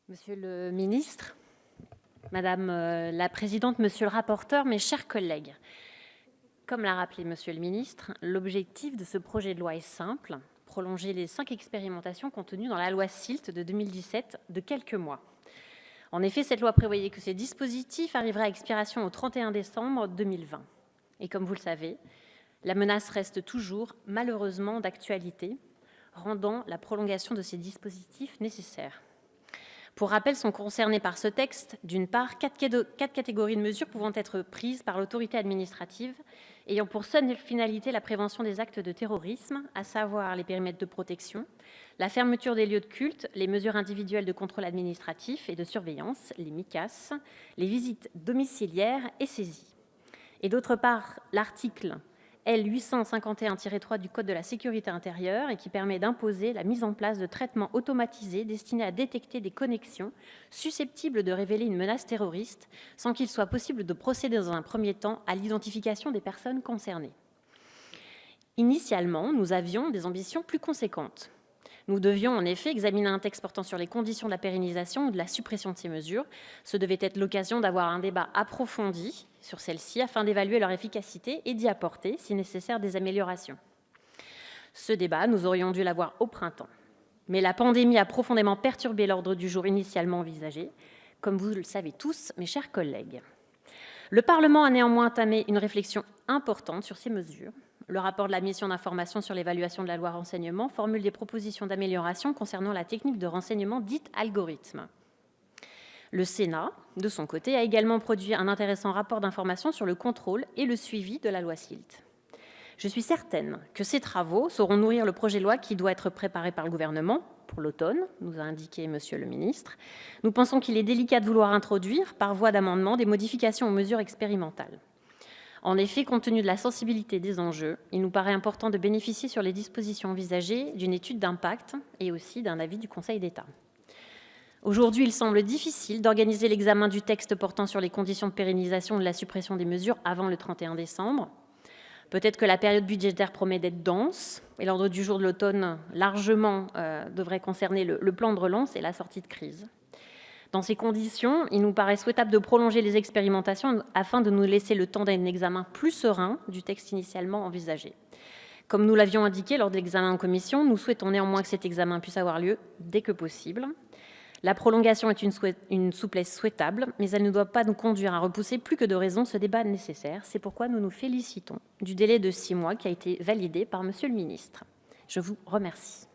Monsieur le ministre, Madame la Présidente, Monsieur le rapporteur, mes chers collègues, comme l'a rappelé Monsieur le ministre, l'objectif de ce projet de loi est simple, prolonger les 5 expérimentations contenues dans la loi SILT de 2017 de quelques mois. En effet, cette loi prévoyait que ces dispositifs arriveraient à expiration au 31 décembre 2020. Et comme vous le savez, la menace reste toujours, malheureusement, d'actualité, rendant la prolongation de ces dispositifs nécessaire. Pour rappel, sont concernés par ce texte, d'une part, 4 catégories de mesures pouvant être prises par l'autorité administrative, ayant pour seule finalité la prévention des actes de terrorisme, à savoir les périmètres de protection, la fermeture des lieux de culte, les mesures individuelles de contrôle administratif et de surveillance, les MICAS, les visites domiciliaires et saisies. Et d'autre part, l'article L. 851-3 du Code de la sécurité intérieure et qui permet d'imposer la mise en place de traitements automatisés destinés à détecter des connexions susceptibles de révéler une menace terroriste sans qu'il soit possible de procéder dans un premier temps à l'identification des personnes concernées. Initialement, nous avions des ambitions plus conséquentes. Nous devions en effet examiner un texte portant sur les conditions de la pérennisation ou de la suppression de ces mesures. Ce devait être l'occasion d'avoir un débat approfondi sur celles-ci afin d'évaluer leur efficacité et d'y apporter, si nécessaire, des améliorations. Ce débat, nous aurions dû l'avoir au printemps. Mais la pandémie a profondément perturbé l'ordre du jour initialement envisagé, comme vous le savez tous, mes chers collègues. Le Parlement a néanmoins entamé une réflexion importante sur ces mesures. Le rapport de la mission d'information sur l'évaluation de la loi renseignement formule des propositions d'amélioration concernant la technique de renseignement dite algorithme. Le Sénat, de son côté, a également produit un intéressant rapport d'information sur le contrôle et le suivi de la loi SILT. Je suis certaine que ces travaux sauront nourrir le projet de loi qui doit être préparé par le gouvernement pour l'automne, nous a indiqué Monsieur le ministre. Nous pensons qu'il est délicat de vouloir introduire, par voie d'amendement, des modifications aux mesures expérimentales. En effet, compte tenu de la sensibilité des enjeux, il nous paraît important de bénéficier sur les dispositions envisagées d'une étude d'impact et aussi d'un avis du Conseil d'État. Aujourd'hui, il semble difficile d'organiser l'examen du texte portant sur les conditions de pérennisation de la suppression des mesures avant le 31 décembre. Peut-être que la période budgétaire promet d'être dense et l'ordre du jour de l'automne largement devrait concerner le plan de relance et la sortie de crise. Dans ces conditions, il nous paraît souhaitable de prolonger les expérimentations afin de nous laisser le temps d'un examen plus serein du texte initialement envisagé. Comme nous l'avions indiqué lors de l'examen en commission, nous souhaitons néanmoins que cet examen puisse avoir lieu dès que possible. La prolongation est une souplesse souhaitable, mais elle ne doit pas nous conduire à repousser plus que de raison ce débat nécessaire. C'est pourquoi nous nous félicitons du délai de 6 mois qui a été validé par Monsieur le ministre. Je vous remercie.